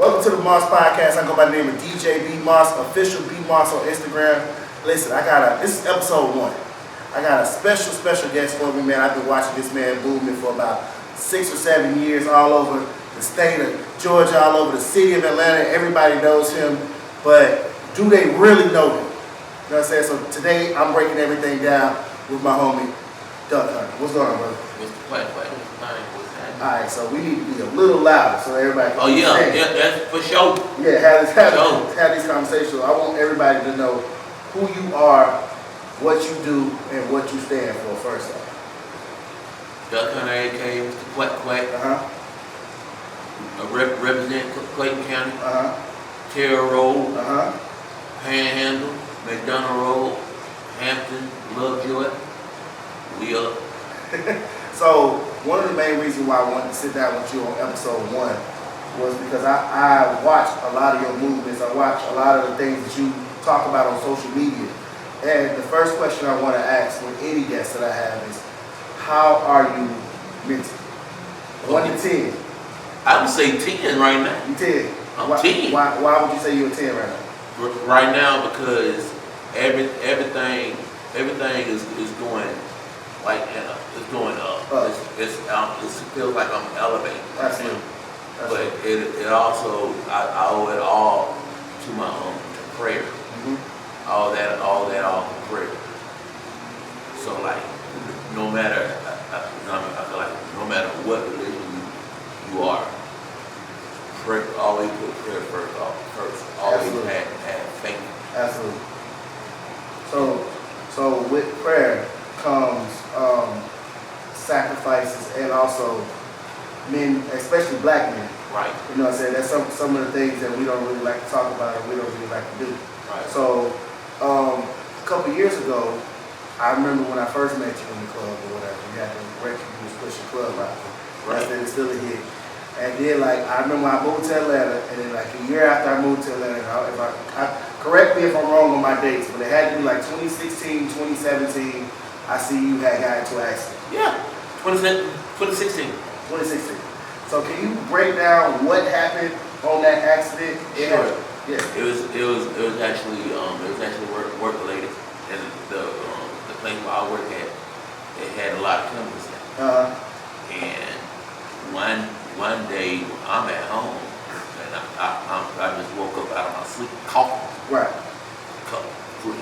Welcome to the Moss Podcast. I go by the name of DJ B Moss, official B Moss on Instagram. Listen, this is episode 1. I got a special guest for me, man. I've been watching this man movement for about 6 or 7 years, all over the state of Georgia, all over the city of Atlanta. Everybody knows him, but do they really know him? You know what I'm saying? So today, I'm breaking everything down with my homie, Duck Hunter. What's going on, brother? Alright, so we need to be a little louder so everybody can yeah, that's for sure. Yeah, have these conversations. I want everybody to know who you are, what you do, and what you stand for first off. Duck Hunter, a.k.a. Mr. Quack Quack. Represent Clayton County. Terror Road. Panhandle. McDonough Road. Hampton. Lovejoy. We up. So, one of the main reasons why I wanted to sit down with you on episode 1 was because I watch a lot of your movements. I watch a lot of the things that you talk about on social media. And the first question I want to ask with any guest that I have is, how are you mentally? 1 to 10. I would say 10 right now. You 10? I'm 10. Why would you say you're a 10 right now? Right now because everything is going like it's going up. It feels like I'm elevating. Absolutely. But it also I owe it all to my to prayer. All that to prayer. So like no matter I feel like no matter what religion you are, pray, always put prayer first. Always have faith. Absolutely. So with prayer comes sacrifices and also men, especially black men. Right. You know what I'm saying? That's some of the things that we don't really like to talk about and we don't really like to do. Right. So a couple years ago, I remember when I first met you in the club or whatever, you had the record, you was pushing club out. Right. It's still a hit. And then like I remember I moved to Atlanta, and then like a year after I moved to Atlanta, correct me if I'm wrong on my dates, but it had to be like 2016, 2017. I see you had got into an accident. Yeah, 2016. 2016. So can you break down what happened on that accident? Sure. Yeah. It was actually work related, and the place where I work at, it had a lot of chemicals in it. And one day I'm at home, and I just woke up out of my sleep coughing. Right.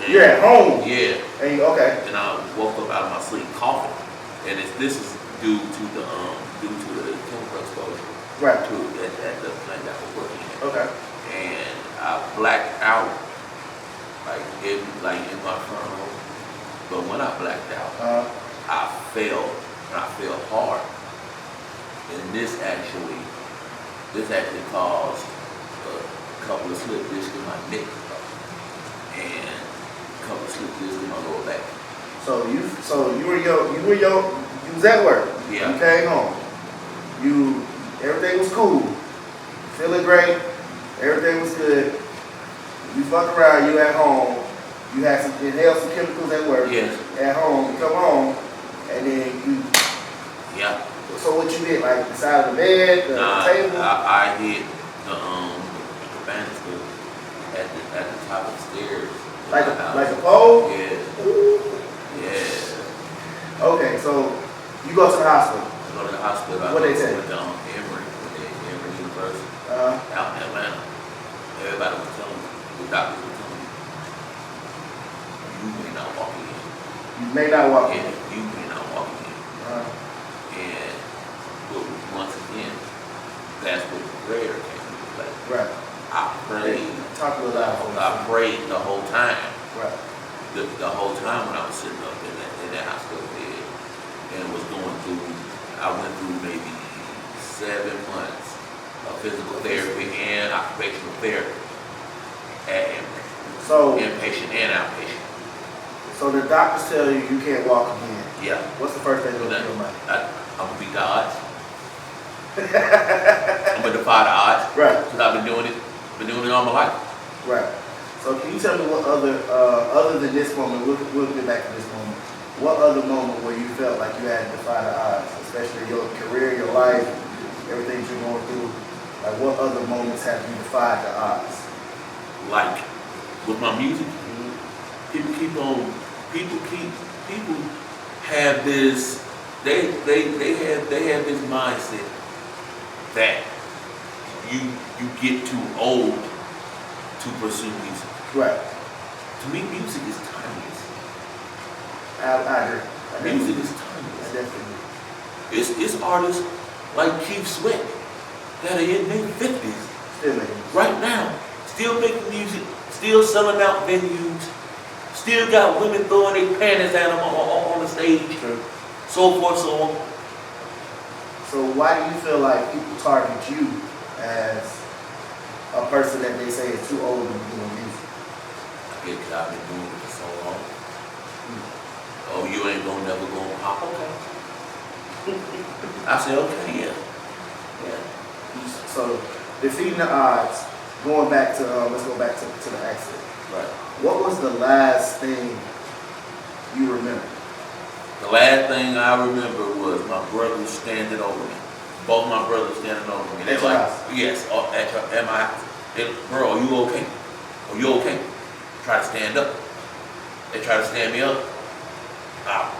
You're at home. Yeah. And okay. And I woke up out of my sleep coughing, and this is due to the chemical exposure. Right. To at the plant that I was working at. Okay. And I blacked out like in my front room. But when I blacked out, I fell, and I fell hard. And this actually caused a couple of slip discs in my neck and a couple of slip discs in my lower back. So you was at work. Yeah. You came home. Everything was cool. Feeling great. Everything was good. You fuck around. You at home. You had inhaled some chemicals at work. Yes. At home. You come home, and then you. Yeah. So what you hit? Like the side of the bed, the table? I hit the banister at the top of the stairs. Like a pole? Yeah. Ooh. Yeah. Okay, so you go to the hospital. I go to the hospital. What they say? With Emory University out in Atlanta. Everybody was telling me, the doctors were telling me, you may not walk again. You may not walk again. Yeah, you may not walk again. And once again, that's what prayer came into play. Right. I prayed. Talk a little loud. I prayed the whole time. Right. The whole time when I was sitting up in that hospital bed and was going through, I went through maybe 7 months of physical therapy and occupational therapy at Emory. So inpatient and outpatient. So the doctors tell you you can't walk again. Yeah. What's the first thing you're going to do? I'm gonna beat the odds. I'm gonna defy the odds. Right. Because I've been doing it all my life. Right. So can you tell me what other than this moment, we'll get back to this moment, what other moment where you felt like you had to defy the odds, especially your career, your life, everything you're going through? Like what other moments have you defied the odds? Like with my music, Mm-hmm. people have this. They have this mindset that you get too old to pursue music. Right. To me, music is timeless. I agree. Music is I timeless. definitely. It's artists like Keith Sweat that are in their 50s Still making music. right now, still making music, still selling out venues, still got women throwing their panties at them on the stage, True. so forth, so on. So why do you feel like people target you as a person that they say is too old to be doing music? Because I've been doing it for so long. Oh, you ain't gonna never go pop, okay? I said, okay, yeah. So defeating the odds, going back to, let's go back to the accident. Right. What was the last thing you remember? The last thing I remember was my brothers standing over me. Both my brothers standing over me. They At were your like, house? yes, at my house. Bro, are you okay? Are you okay? Try to stand up. They tried to stand me up. I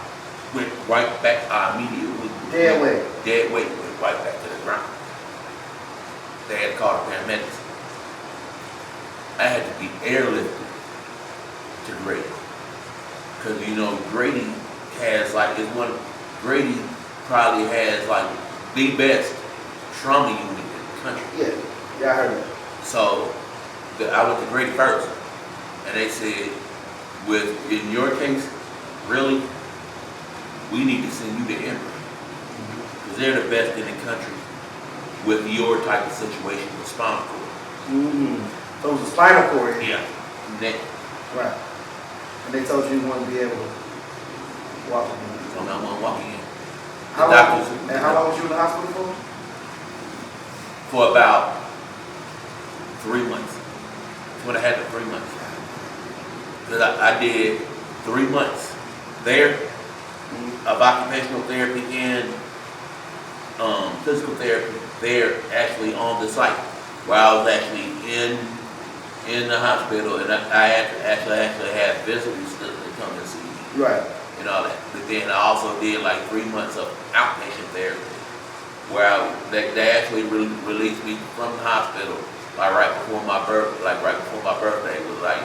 went right back. I immediately Dead weight. Dead weight. Went right back to the ground. They had to call the paramedics. I had to be airlifted to Grady. Because, you know, Grady has like, Grady probably has like the best trauma unit in the country. Yeah, I heard it. So I went to Grady first. And they said, in your case, really, we need to send you to Emory. Because they're the best in the country with your type of situation with spinal cord. Mm-hmm. So it was a spinal cord. Yeah. Right. And they told you you wouldn't be able to walk again. So now I'm gonna walk in. How long was you in the hospital for? For about 3 months. That's what I had for 3 months. Because I did 3 months there of occupational therapy and physical therapy there actually on the site, where I was actually in the hospital, and I actually had visitors to come and see me. Right. And all that. But then I also did like 3 months of outpatient therapy, where they actually released me from the hospital like right before my birthday. It was like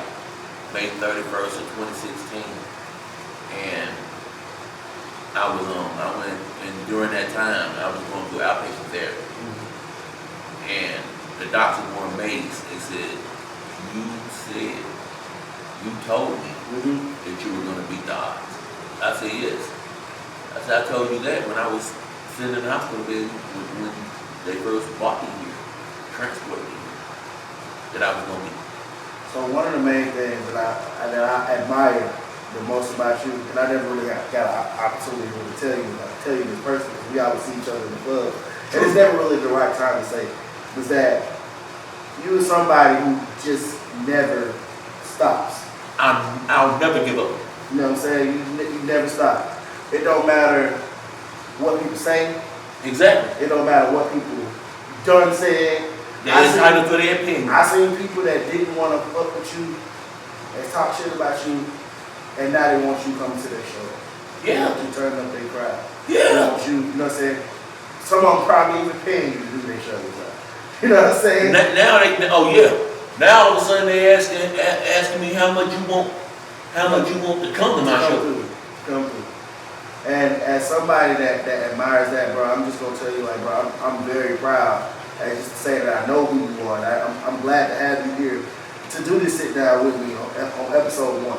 May 31st of 2016, and I went, and during that time I was going through outpatient therapy, and the doctors were amazed. They said, you told me that you were going to beat the odds. I said, yes. I said, I told you that when I was sitting in the hospital bed when they first brought me here, transported me here, that I was going to beat. So one of the main things that I admire the most about you, and I never really got an opportunity to tell you this person, because we always see each other in the club, and it's never really the right time to say, was that you are somebody who just never stops. I'll never give up. You know what I'm saying? You never stop. It don't matter what people say. Exactly. It don't matter what people done said. They're entitled to their opinion. I seen people that didn't want to fuck with you and talk shit about you, and now they want you coming to their show. They Yeah. want you turning up their crowd. Yeah. They want you, you know what I'm saying? Some of them probably even paying you to do their shows. You know what I'm saying? Now all of a sudden they asking me how much you want to come to my show. Come through. And as somebody that admires that, bro, I'm just gonna tell you, like, bro, I'm very proud. And just to say that I know who you are. And I'm glad to have you here to do this sit down with me on episode 1.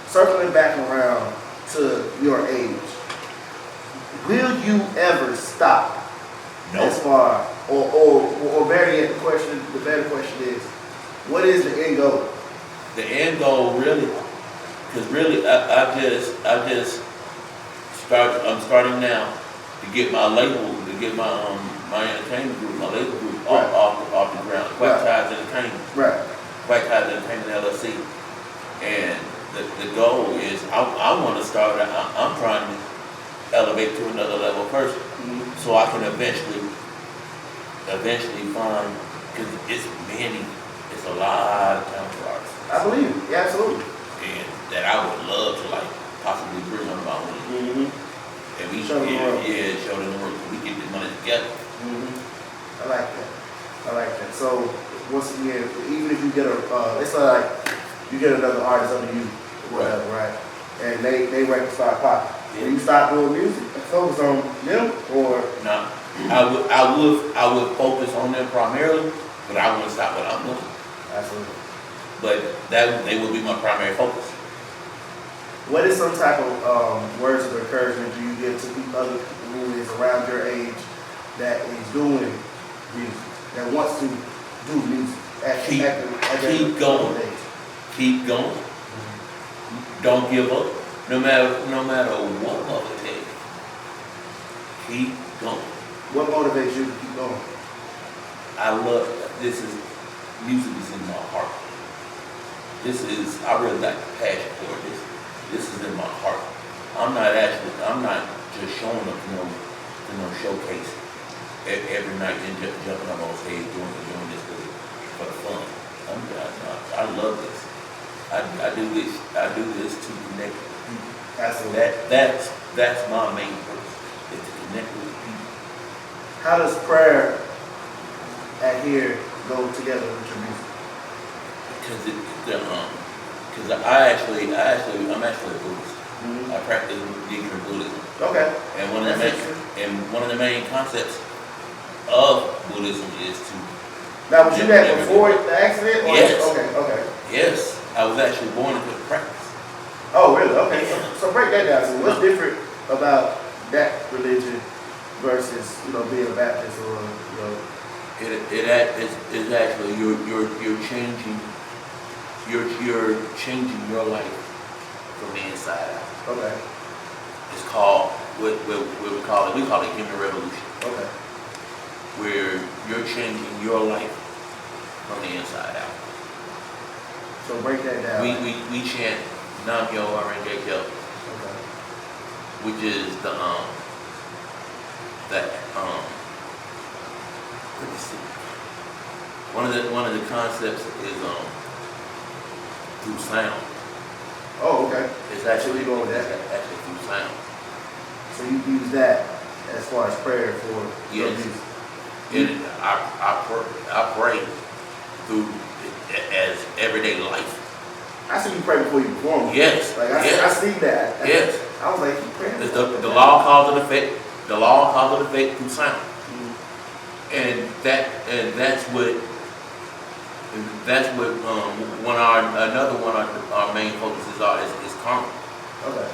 Circling back around to your age, will you ever stop? No. As far, or better yet, the better question is, what is the end goal? The end goal, really, because really, I'm starting now to get my label, to get my entertainment group, my label group Right. off the ground. Quack Ties Entertainment. Right. Quack Ties Entertainment LLC. And the goal is, I want to start. I'm trying to elevate to another level first, so I can eventually eventually find, because it's a lot of talented artists. I believe it. Yeah, absolutely. And that I would love to like possibly bring on my own. Mm-hmm. And we Show them the world. show them the world. We get this money together. Mm-hmm. I like that. I like that. So once again, even if you get it's like you get another artist under you, or whatever, right? And they record start popping. Yeah. When you start doing music, focus on them, or No, I would focus on them primarily, but I wouldn't stop what I'm doing. absolutely. But they would be my primary focus. What is some type of words of encouragement do you give to other people who is around your age that is doing music, that wants to do music at Keep going. age? Keep going. Don't give up. No matter what motivates. Keep going. What motivates you to keep going? Music is in my heart. I really like the passion for this. This is in my heart. I'm not just showing up to no showcase every night and just jumping up on stage doing this for the fun. I love this. I do this to connect with people. Absolutely. That's my main purpose, is to connect with people. How does prayer adhere go together with your music? Because I'm actually a Buddhist. Mm-hmm. I practice Negro Buddhism. Okay. And one of the main concepts of Buddhism is to. Now, was you that before the accident? Or? Yes. Okay. Yes, I was actually born into the practice. Oh, really? Okay. So break that down. So what's different about that religion versus being a Baptist or It's actually you're changing your life from the inside out. Okay. It's called what we call it human revolution. Okay. Where you're changing your life from the inside out. So break that down. We chant Nam Yo Renge Kyo, Okay. which is let me see. One of the concepts is through sound. Oh, okay. It's actually you go with that? actually through sound. So you use that as far as prayer for your Yes. music. And I pray through as everyday life. I see you pray before you perform. Yes. Like I Yes. see that. Yes. I was like, you praying? It's the law of cause and effect. The law of cause and effect through sound. Mhm. And that's what another one of our main focuses is karma. Okay.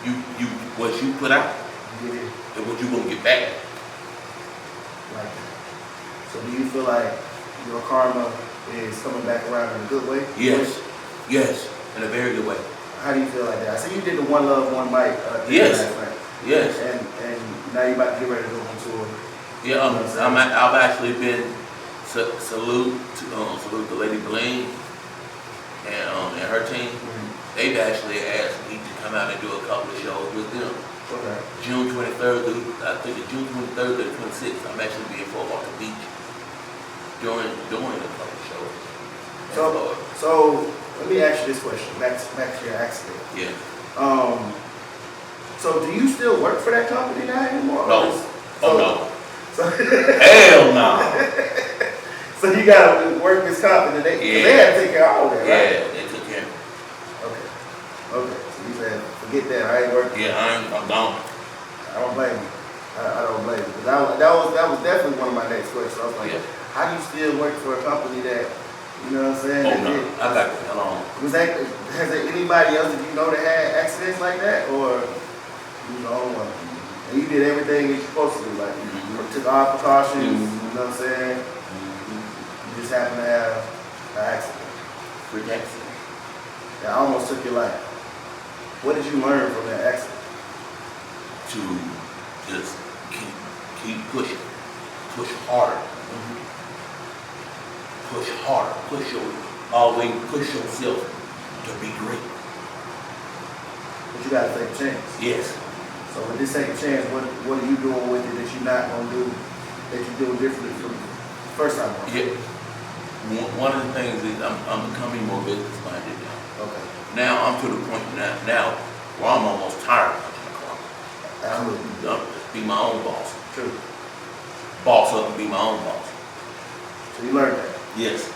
You what you put out You get it. and what you gonna get back. Like that. So do you feel like your karma is coming back around in a good way? Yes, in a very good way. How do you feel like that? I see you did the One Love, One Mic Yes. last night. Yes. And now you're about to get ready to go on tour. Yeah, I've actually been salute the Lady Bling and her team. Mm-hmm. They've actually asked me to come out and do a couple of shows with them. Okay. June 23rd, I think it's June 23rd to the 26th. I'm actually being Fort Walker Beach doing a couple of shows. So let me ask you this question. Back to your accident. Yeah. So do you still work for that company now anymore? No. No. So, Hell no. so you gotta work this company. They had to take care of all that, right? Yeah, they took care of me. Okay. So you said, forget that. I ain't working. Yeah, I'm gone. I don't blame you. I don't blame you. That was definitely one of my next questions. I was like, Yeah. how do you still work for a company that, you know what I'm saying? Oh no, I got the hell on. Has there anybody else that you know that had accidents like that, or you the only one? And you did everything you're supposed to do, like you took all precautions. You know what I'm saying? You just happened to have an accident. Freak accident. That almost took your life. What did you learn from that accident? To just keep pushing, push harder, push yourself to be great. But you gotta take a chance. Yes. So with this second chance, what are you doing with it that you're not gonna do that you do differently from the first time? Yeah. One of the things is I'm becoming more business minded now. Okay. Now I'm to the point now where I'm almost tired of punching the clock. Be my own boss. True. Boss up and be my own boss. So you learned that. Yes.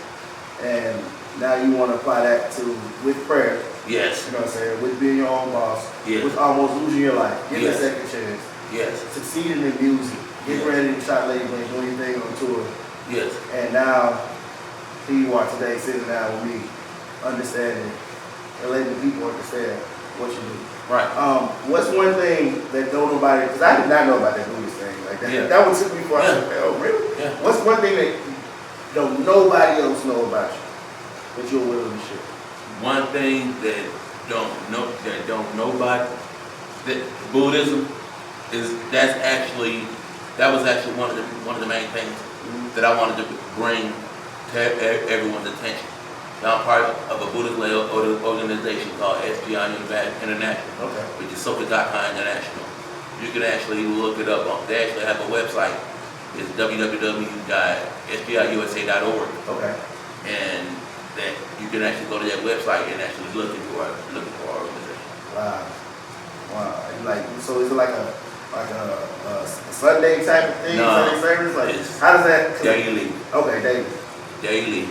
And now you want to apply that to with prayer. Yes. You know what I'm saying? With being your own boss. Yes. With almost losing your life. Getting Yes. a second chance. Yes. Succeeding in music. Getting ready to shot labeling, doing your thing on tour. Yes. And now here you are today sitting down with me, understanding and letting people understand what you do. Right. What's one thing that don't nobody, because I did not know about that Buddhist thing. Like that, Yeah. that one took me for, I said, oh really? Yeah. What's one thing that don't nobody else know about you, that you're willing to share? One thing that nobody, that Buddhism that was actually one of the main things that I wanted to bring to everyone's attention. Now I'm part of a Buddhist-led organization called SGI International, which is Soka.com International. You can actually look it up. They actually have a website. It's www.sgiusa.org. Okay. And that you can actually go to that website and actually look for our organization. Wow. Like, so is it like a Sunday type of thing? No, Sunday service? Like, it's how does that? daily. Okay, daily. Daily.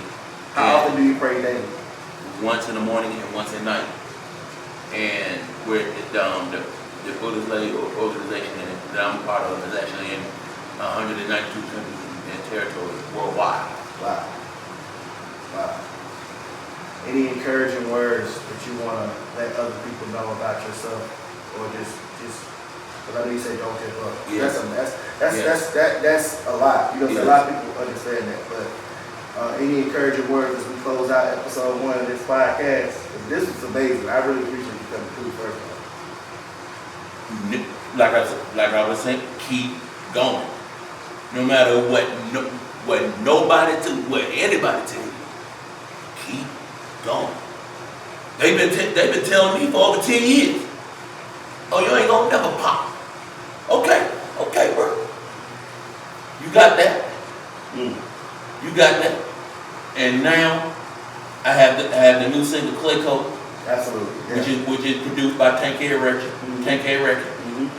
How often do you pray daily? Once in the morning and once at night. And we're the Buddhist-led organization that I'm a part of is actually in 192 countries and territories worldwide. Wow. Any encouraging words that you want to let other people know about yourself, or just because I know you said don't give up. Yes. That's a lot. You know, a lot of people understand that, but any encouraging words as we close out episode 1 of this podcast? This is amazing. I really appreciate you coming through first. Like I was saying, keep going. No matter what nobody what anybody tell you, keep going. They've been telling me for over 10 years. Oh, you ain't gonna never pop. Okay, bro. You got that? You got that? And now I have the new single Clay Code. Absolutely. Yeah. Which is produced by 10K Record. 10K Record.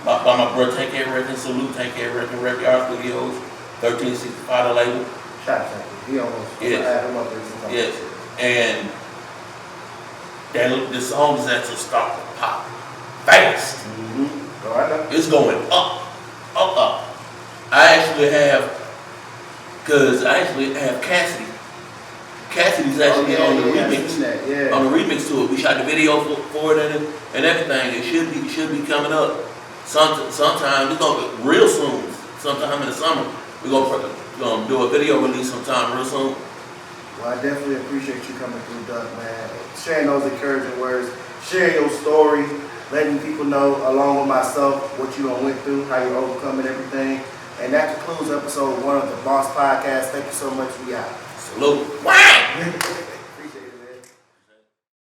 By my brother 10K Record. Salute 10K Record. Record Art Studios. 1365 the label. Shout out to him. He almost had him up there sometimes. Yes. And the song is actually start to pop fast. Oh, I know. It's going up. I actually have Cassidy. Cassidy's actually on the remix. On the remix to it. We shot the video for it and everything. It should be coming up sometime. It's gonna be real soon. Sometime in the summer. We're gonna do a video release sometime real soon. Well, I definitely appreciate you coming through, Duck, man. Sharing those encouraging words, sharing your story, letting people know, along with myself, what you went through, how you overcome and everything. And that concludes episode 1 of the Boss Podcast. Thank you so much. We out. Salute. Wow.